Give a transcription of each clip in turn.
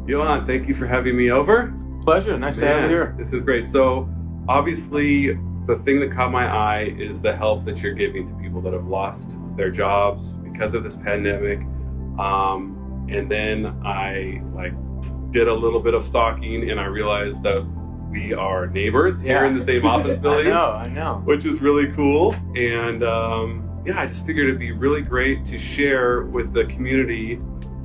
Johan, thank you for having me over. Pleasure. Nice to have you here. This is great. So, obviously, the thing that caught my eye is the help that you're giving to people that have lost their jobs because of this pandemic. And then I did a little bit of stalking, and I realized that we are neighbors here in the same office building. I know. Which is really cool. And I just figured it'd be really great to share with the community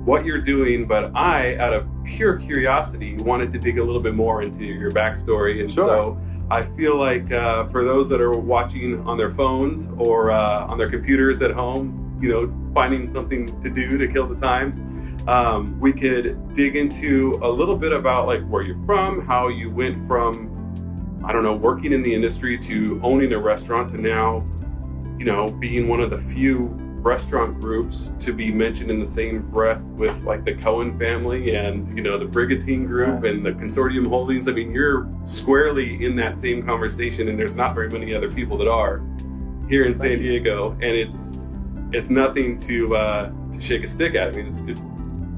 what you're doing. But I, out of pure curiosity, wanted to dig a little bit more into your backstory. And so I feel like for those that are watching on their phones or on their computers at home, finding something to do to kill the time, we could dig into a little bit about where you're from, how you went from, working in the industry to owning a restaurant to now, being one of the few restaurant groups to be mentioned in the same breath with the Cohen family and, the Brigantine Group and the Consortium Holdings. I mean, you're squarely in that same conversation, and there's not very many other people that are here in San Diego, and it's nothing to shake a stick at. I mean,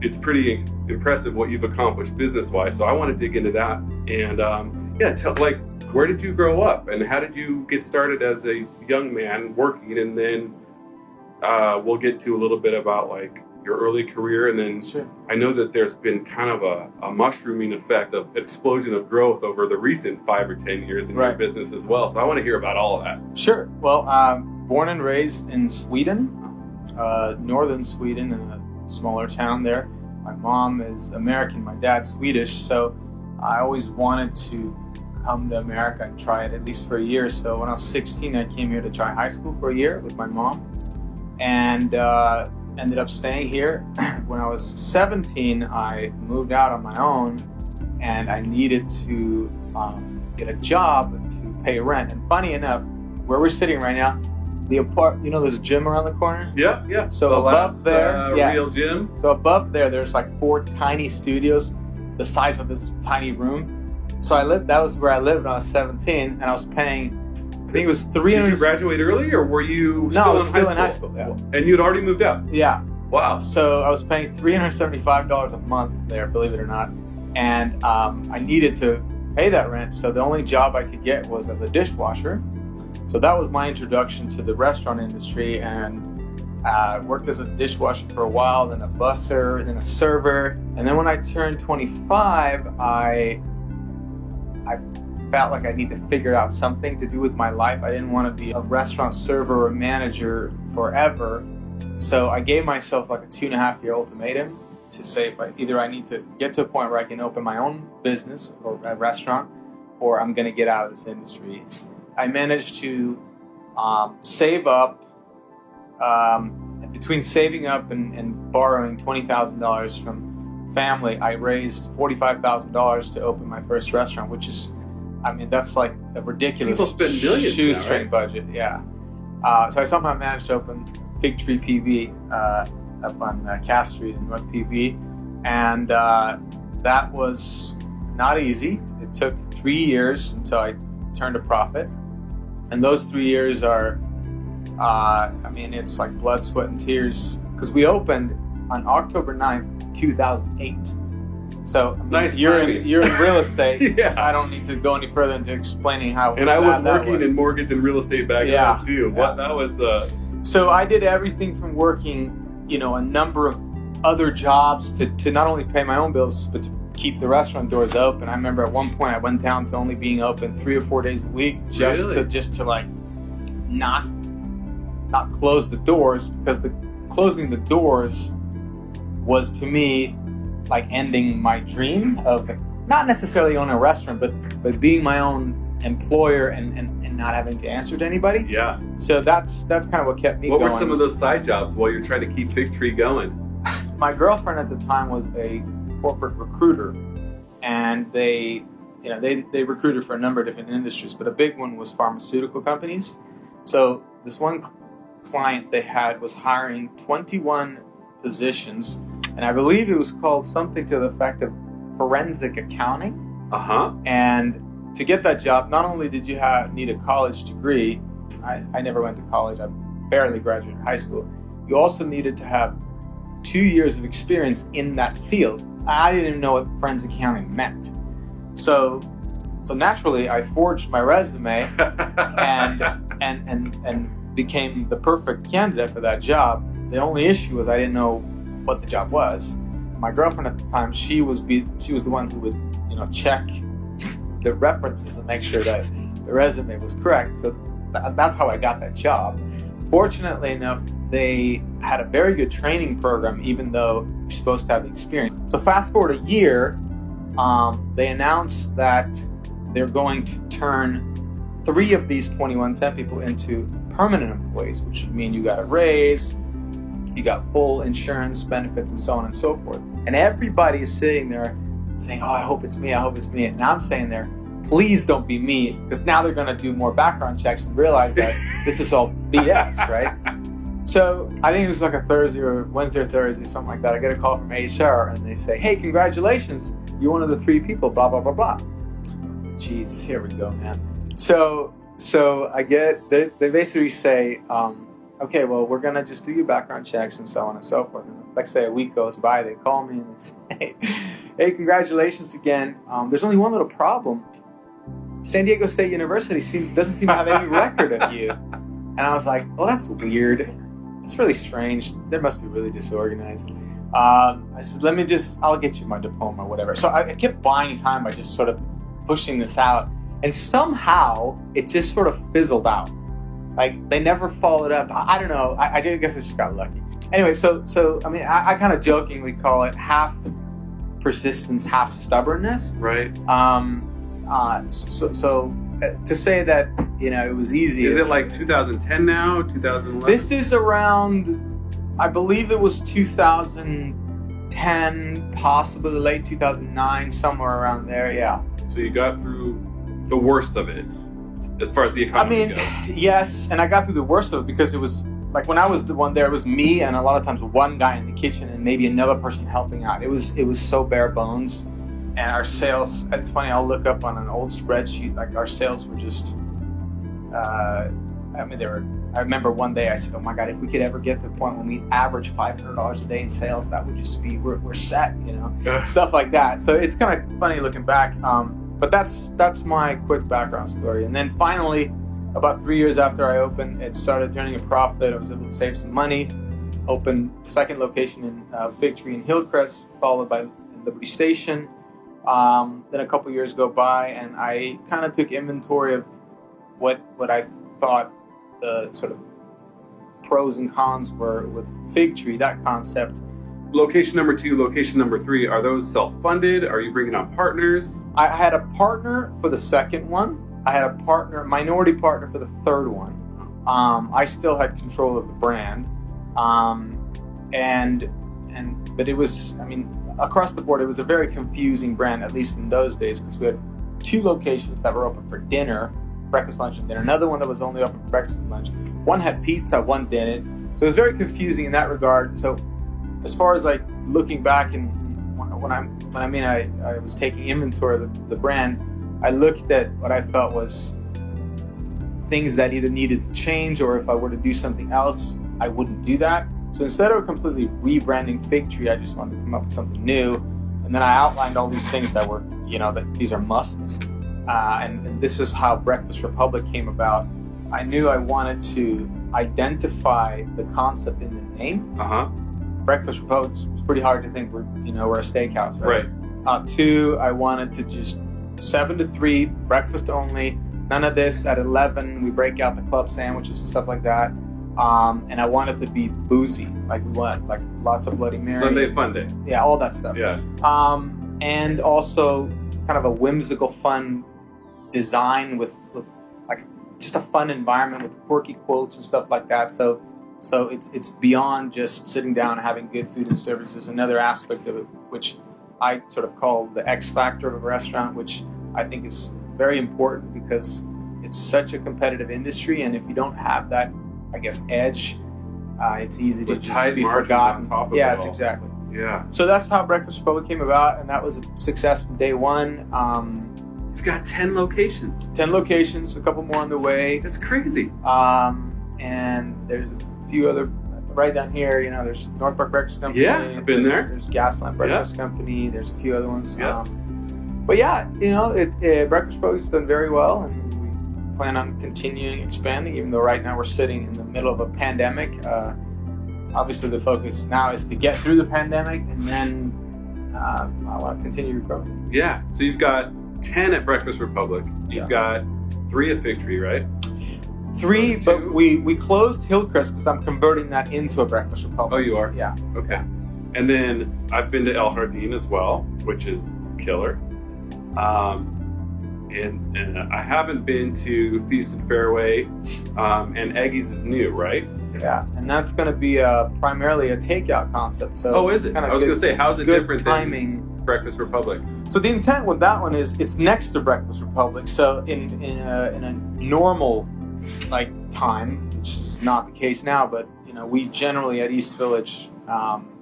it's pretty impressive what you've accomplished business-wise. So I want to dig into that. And where did you grow up, and how did you get started as a young man working? And then we'll get to a little bit about your early career. And then I know that there's been kind of a mushrooming effect of explosion of growth over the recent 5 or 10 years in your business as well. So I want to hear about all of that. Sure. Well, born and raised in Sweden, northern Sweden, in a smaller town there. My mom is American, my dad's Swedish, so I always wanted to come to America and try it at least for a year. So when I was 16, I came here to try high school for a year with my mom, and ended up staying here. When I was 17, I moved out on my own, and I needed to get a job to pay rent. And funny enough, where we're sitting right now, there's a gym around the corner? Yeah. So above there, real gym. So above there, there's 4 tiny studios, the size of this tiny room. So that was where I lived when I was 17, and I was paying, I think it was $300. Did you graduate early, or were you still in high school? Yeah. And you'd already moved out? Yeah. Wow. So I was paying $375 a month there, believe it or not. And I needed to pay that rent, so the only job I could get was as a dishwasher. So that was my introduction to the restaurant industry, and worked as a dishwasher for a while, then a busser, then a server. And then when I turned 25, I felt like I needed to figure out something to do with my life. I didn't want to be a restaurant server or manager forever. So I gave myself a 2.5-year ultimatum to say either I need to get to a point where I can open my own business or a restaurant, or I'm going to get out of this industry. I managed to save up, between saving up and borrowing $20,000 from family, I raised $45,000 to open my first restaurant, which is, that's a ridiculous shoestring budget. Yeah. So I somehow managed to open Fig Tree PV up on Cass Street in North PV, and that was not easy. It took 3 years until I turned a profit. And those 3 years are, it's blood, sweat, and tears. Because we opened on October 9th, 2008. So, nice you're in real estate. Yeah. I don't need to go any further into explaining how. And I was working in mortgage and real estate back then too. Yeah. That was. So I did everything from working, a number of other jobs to not only pay my own bills, but to keep the restaurant doors open. I remember at one point I went down to only being open 3 or 4 days a week, just to not close the doors, because closing the doors was to me ending my dream of not necessarily owning a restaurant, but being my own employer and not having to answer to anybody. Yeah. So that's kind of what kept me going. What were some of those side jobs while you're trying to keep Fig Tree going? My girlfriend at the time was a corporate recruiter, and they recruited for a number of different industries, but a big one was pharmaceutical companies. So this one client they had was hiring 21 positions, and I believe it was called something to the effect of forensic accounting. And to get that job, not only did you need a college degree, I never went to college, I barely graduated high school, you also needed to have 2 years of experience in that field. I didn't even know what forensic accounting meant. So naturally, I forged my resume and became the perfect candidate for that job. The only issue was I didn't know what the job was. My girlfriend at the time, she was the one who would, check the references and make sure that the resume was correct. So that's how I got that job. Fortunately enough, they had a very good training program, even though you're supposed to have the experience. So fast forward a year, they announced that they're going to turn 3 of these 21 temp people into permanent employees, which would mean you got a raise, you got full insurance benefits, and so on and so forth. And everybody is sitting there saying, oh, I hope it's me, I hope it's me. And I'm saying there, please don't be me, because now they're going to do more background checks and realize that this is all BS, right? So I think it was like a Thursday or Wednesday or Thursday, something like that. I get a call from HR and they say, hey, congratulations, you're one of the 3 people, blah, blah, blah, blah. Jesus, here we go, man. So I get, they basically say, okay, well, we're going to just do your background checks and so on and so forth. And like say a week goes by, they call me and they say, hey, congratulations again. There's only one little problem. San Diego State University doesn't seem to have any record of you. And I was like, well, that's weird. It's really strange. They must be really disorganized. I said, I'll get you my diploma or whatever. So I kept buying time by just sort of pushing this out. And somehow it just sort of fizzled out. Like they never followed up. I don't know. I guess I just got lucky. Anyway, so I mean, I kind of jokingly call it half persistence, half stubbornness. Right. So to say that, it was easy. Is it like 2010 now, 2011? This is around, I believe it was 2010, possibly late 2009, somewhere around there, yeah. So you got through the worst of it, as far as the economy goes. Yes, and I got through the worst of it because it was, like when I was the one there, it was me and a lot of times one guy in the kitchen and maybe another person helping out. It was so bare bones. And our sales, it's funny, I'll look up on an old spreadsheet, like our sales were just, I remember one day I said, oh my God, if we could ever get to the point when we average $500 a day in sales, that would just be, we're set, stuff like that. So it's kind of funny looking back. But that's my quick background story. And then finally, about 3 years after I opened, it started turning a profit. I was able to save some money, opened the second location in Fig Tree in Hillcrest, followed by Liberty Station. Then a couple years go by, and I kind of took inventory of what I thought the sort of pros and cons were with Fig Tree, that concept. Location number 2, location number 3, are those self-funded? Are you bringing on partners? I had a partner for the second one. I had a minority partner for the third one. I still had control of the brand. But it was, across the board, it was a very confusing brand, at least in those days, because we had 2 locations that were open for dinner, breakfast, lunch, and dinner. Another one that was only open for breakfast and lunch. One had pizza, one didn't. So it was very confusing in that regard. So as far as like looking back and when I was taking inventory of the brand, I looked at what I felt was things that either needed to change, or if I were to do something else, I wouldn't do that. So instead of completely rebranding Fig Tree, I just wanted to come up with something new. And then I outlined all these things that were, that these are musts. And this is how Breakfast Republic came about. I knew I wanted to identify the concept in the name. Breakfast Republic is pretty hard to think we're a steakhouse, right? 2, I wanted to just 7 to 3, breakfast only. None of this at 11. We break out the club sandwiches and stuff like that. And I wanted to be boozy, like we want like lots of Bloody Mary. Sunday fun day. Yeah, all that stuff. Yeah. And also kind of a whimsical, fun design with like just a fun environment with quirky quotes and stuff like that. So it's beyond just sitting down and having good food and service. There's another aspect of it, which I sort of call the X factor of a restaurant, which I think is very important because it's such a competitive industry, and if you don't have that, I guess, edge, it's easy to just be forgotten. On top of yes, it all. Exactly. Yeah. So that's how Breakfast Republic came about, and that was a success from day one. You've got 10 locations. 10 locations, a couple more on the way. That's crazy. And there's a few other right down here, there's Northbrook Breakfast Company. Yeah, I've been there. There's Gaslamp Breakfast Company. There's a few other ones. Yeah. But yeah, Breakfast Republic's done very well, and we plan on continuing expanding, even though right now we're sitting in the middle of a pandemic. Obviously, the focus now is to get through the pandemic, and then I want to continue to grow. Yeah, so you've got 10 at Breakfast Republic. You've got 3 at Fig Tree, right? 3, but we closed Hillcrest because I'm converting that into a Breakfast Republic. Oh, you are? Yeah. Okay. And then I've been to El Jardin as well, which is killer. And I haven't been to Feast and Fairway, and Eggy's is new, right? Yeah, and that's going to be primarily a takeout concept. So oh, is it? I was going to say, how's it different than Breakfast Republic? So the intent with that one is it's next to Breakfast Republic. So in a normal time, which is not the case now, but we generally at East Village,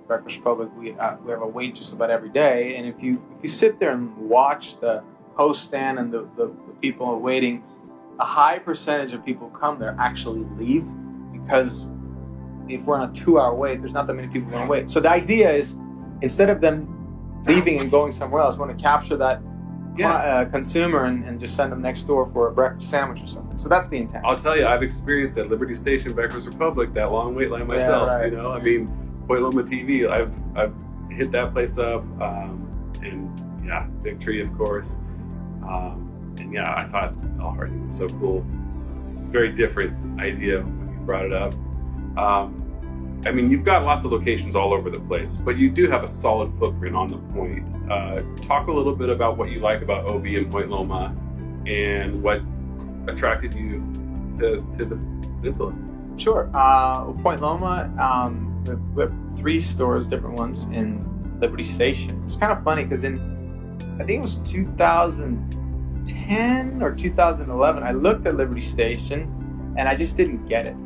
Breakfast Republic, we have a wait just about every day. And if you sit there and watch the host stand and the people waiting, a high percentage of people who come there actually leave, because if we're on a 2-hour wait, there's not that many people going to wait. So the idea is, instead of them leaving and going somewhere else, we want to capture that consumer and just send them next door for a breakfast sandwich or something. So that's the intent. I'll tell you, I've experienced at Liberty Station, Breakfast Republic, that long wait line myself. Yeah, right. I mean, Point Loma TV, I've hit that place up, and yeah, Big Tree, of course. And yeah, I thought El Jardin was so cool. Very different idea when you brought it up. I mean, you've got lots of locations all over the place, but you do have a solid footprint on the Point. Talk a little bit about what you like about OB and Point Loma, and what attracted you to the peninsula. Sure. Point Loma, we have 3 stores, different ones in Liberty Station. It's kind of funny because I think it was 2010 or 2011, I looked at Liberty Station and I just didn't get it.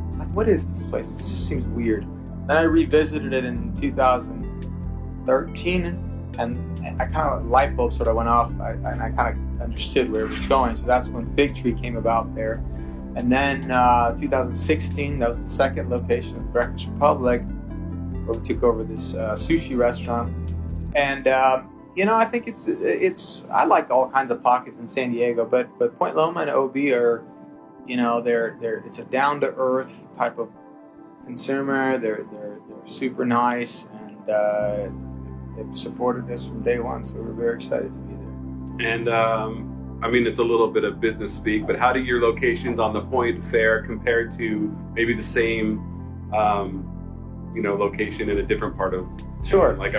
It's like, what is this place? It just seems weird. Then I revisited it in 2013, and I kind of, light bulb sort of went off, and I kind of understood where it was going. So that's when Fig Tree came about there. And then 2016, that was the second location of Breakfast Republic, where we took over this sushi restaurant. And I think it's I like all kinds of pockets in San Diego, but Point Loma and OB are, it's a down to earth type of consumer. They're super nice, and they've supported us from day one. So we're very excited to be there. And I mean, it's a little bit of business speak, but how do your locations on the Point fare compared to maybe the same, location in a different part of town? Sure. Like,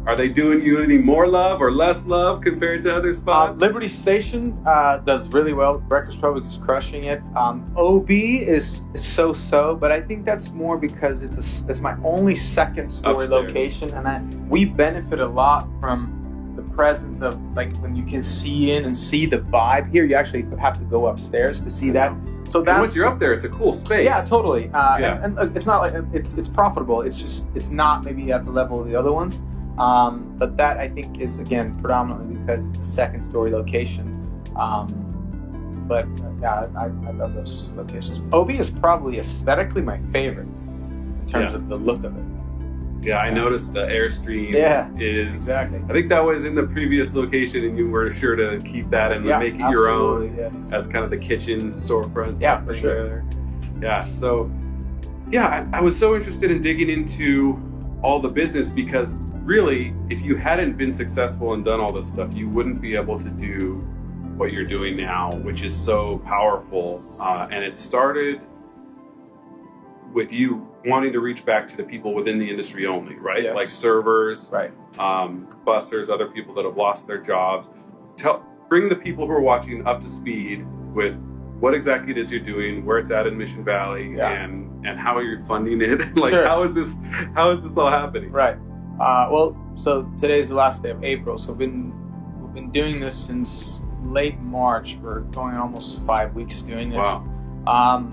are they doing you any more love or less love compared to other spots? Liberty Station does really well. Breakfast Republic is crushing it. OB is so-so, but I think that's more because that's my only second story location, and we benefit a lot from the presence of, like, when you can see in and see the vibe. Here you actually have to go upstairs to see that. So that's, once you're up there, it's a cool space. Yeah, totally. And it's not like it's profitable. It's not maybe at the level of the other ones. But that, I think, is, again, predominantly because it's a second story location. But yeah, I love those locations. OB is probably aesthetically my favorite in terms of the look of it. Yeah, I noticed the Airstream is... Exactly. I think that was in the previous location, and you were sure to keep that and make it your own as kind of the kitchen storefront. Yeah, for sure. Yeah, so... Yeah, I was so interested in digging into all the business, because really, if you hadn't been successful and done all this stuff, you wouldn't be able to do what you're doing now, which is so powerful. And it started with you wanting to reach back to the people within the industry only, right? Yes. Like servers, right? Bussers, other people that have lost their jobs. Bring the people who are watching up to speed with what exactly it is you're doing, where it's at in Mission Valley, and how you're funding it. How is this all happening? Right. Well, so today's the last day of April, so we've been doing this since late March. We're going almost 5 weeks doing this. Wow.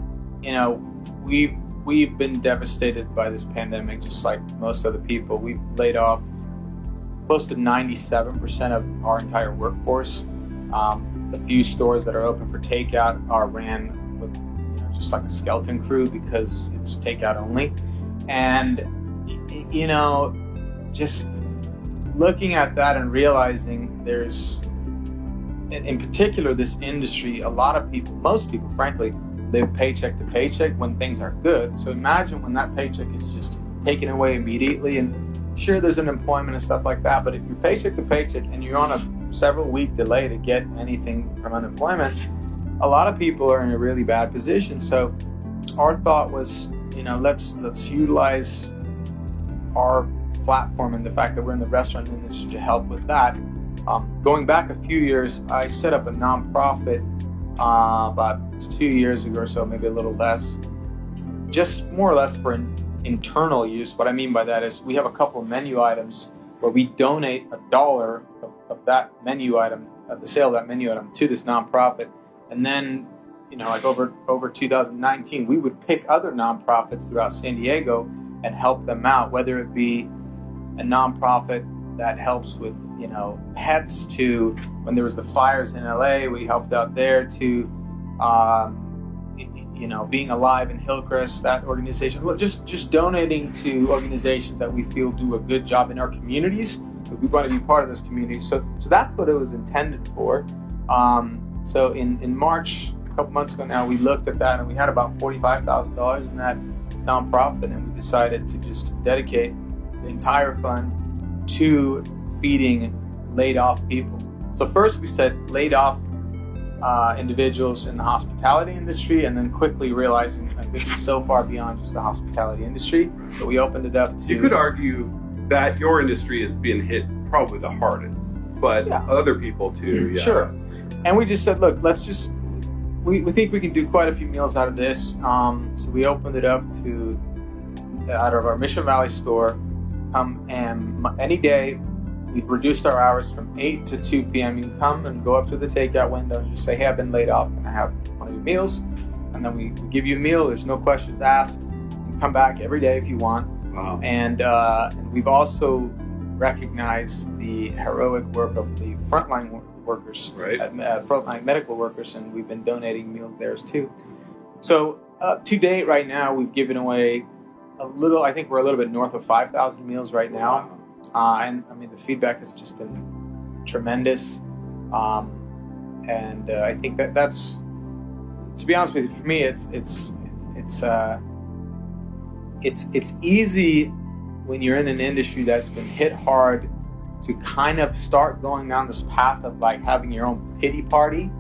We've been devastated by this pandemic, just like most other people. We've laid off close to 97% of our entire workforce. The few stores that are open for takeout are ran with just like a skeleton crew, because it's takeout only. And, just looking at that and realizing there's, in particular, this industry, a lot of people, most people, frankly, live paycheck to paycheck when things are good. So imagine when that paycheck is just taken away immediately. And sure, there's unemployment and stuff like that, but if you're paycheck to paycheck and you're on a several-week delay to get anything from unemployment, a lot of people are in a really bad position. So our thought was, let's utilize our platform and the fact that we're in the restaurant industry to help with that. Going back a few years, I set up a nonprofit about 2 years ago or so, maybe a little less, just more or less for internal use. What I mean by that is we have a couple of menu items where we donate $1 of that menu item, the sale of that menu item, to this nonprofit. And then, like over 2019, we would pick other nonprofits throughout San Diego and help them out, whether it be a nonprofit that helps with, pets, to when there was the fires in LA, we helped out there, to, Being Alive in Hillcrest, that organization. Look, just donating to organizations that we feel do a good job in our communities. We want to be part of those communities. So that's what it was intended for. So in March, a couple months ago now, we looked at that and we had about $45,000 in that nonprofit, and we decided to just dedicate the entire fund to feeding laid off people. So first we said laid off individuals in the hospitality industry, and then quickly realizing that this is so far beyond just the hospitality industry. So we opened it up to... You could argue that your industry is being hit probably the hardest, but other people too. Yeah. Sure. And we just said, look, let's just... We think we can do quite a few meals out of this. So we opened it up to, out of our Mission Valley store, and any day. We've reduced our hours from 8 to 2 p.m. You can come and go up to the takeout window and just say, hey, I've been laid off and I have one of your meals. And then we give you a meal. There's no questions asked. You can come back every day if you want. Wow. And we've also recognized the heroic work of the frontline workers, right? Frontline medical workers, and we've been donating meals there too. So to date, right now, we've given away I think we're a little bit north of 5,000 meals right now. Wow. And I mean, the feedback has just been tremendous. And I think that's, to be honest with you, for me, it's easy when you're in an industry that's been hit hard to kind of start going down this path of like having your own pity party,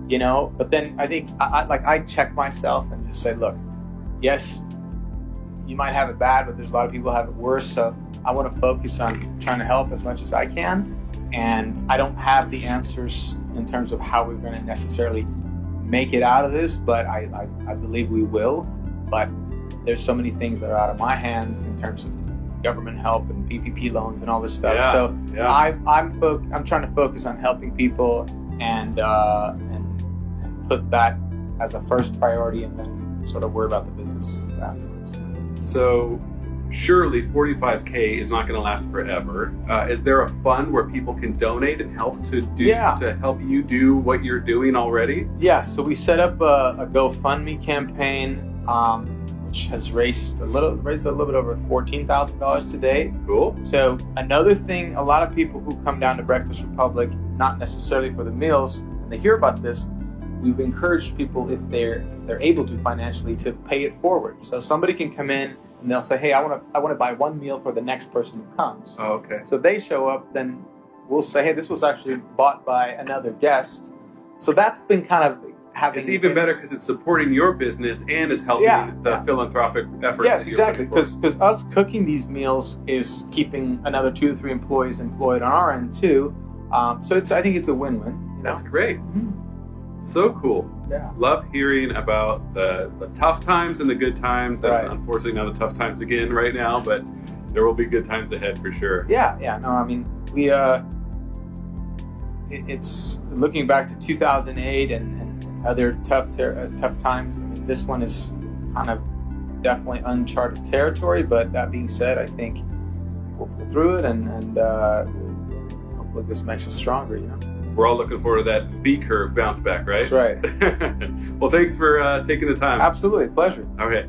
But then I think I check myself and just say, look, yes, you might have it bad, but there's a lot of people who have it worse. So I want to focus on trying to help as much as I can. And I don't have the answers in terms of how we're going to necessarily make it out of this, but I believe we will. But there's so many things that are out of my hands in terms of government help and PPP loans and all this stuff. I'm trying to focus on helping people and put that as a first priority, and then sort of worry about the business afterwards. So surely 45K is not going to last forever. Is there a fund where people can donate and help to help you do what you're doing already? Yeah, so we set up a GoFundMe campaign, which has raised a little bit over $14,000 to date. Cool. So another thing, a lot of people who come down to Breakfast Republic, not necessarily for the meals, and they hear about this, we've encouraged people, if they're able to financially, to pay it forward. So somebody can come in and they'll say, hey, I want to buy one meal for the next person who comes. Oh, okay. So they show up, then we'll say, hey, this was actually bought by another guest. So that's been kind of having... It's even better because it's supporting your business and it's helping the philanthropic efforts. Yes, exactly. Because us cooking these meals is keeping another 2 to 3 employees employed on our end too. So I think it's a win-win. That's great. Mm-hmm. So cool. Yeah. Love hearing about the tough times and the good times. Right. And unfortunately, not the tough times again right now, but there will be good times ahead for sure. Yeah. No, I mean, we it's looking back to 2008 and other tough times. I mean, this one is kind of definitely uncharted territory. But that being said, I think we'll pull through it, and hopefully this makes us stronger. We're all looking forward to that V-curve bounce back, right? That's right. Well, thanks for taking the time. Absolutely. Pleasure. Okay.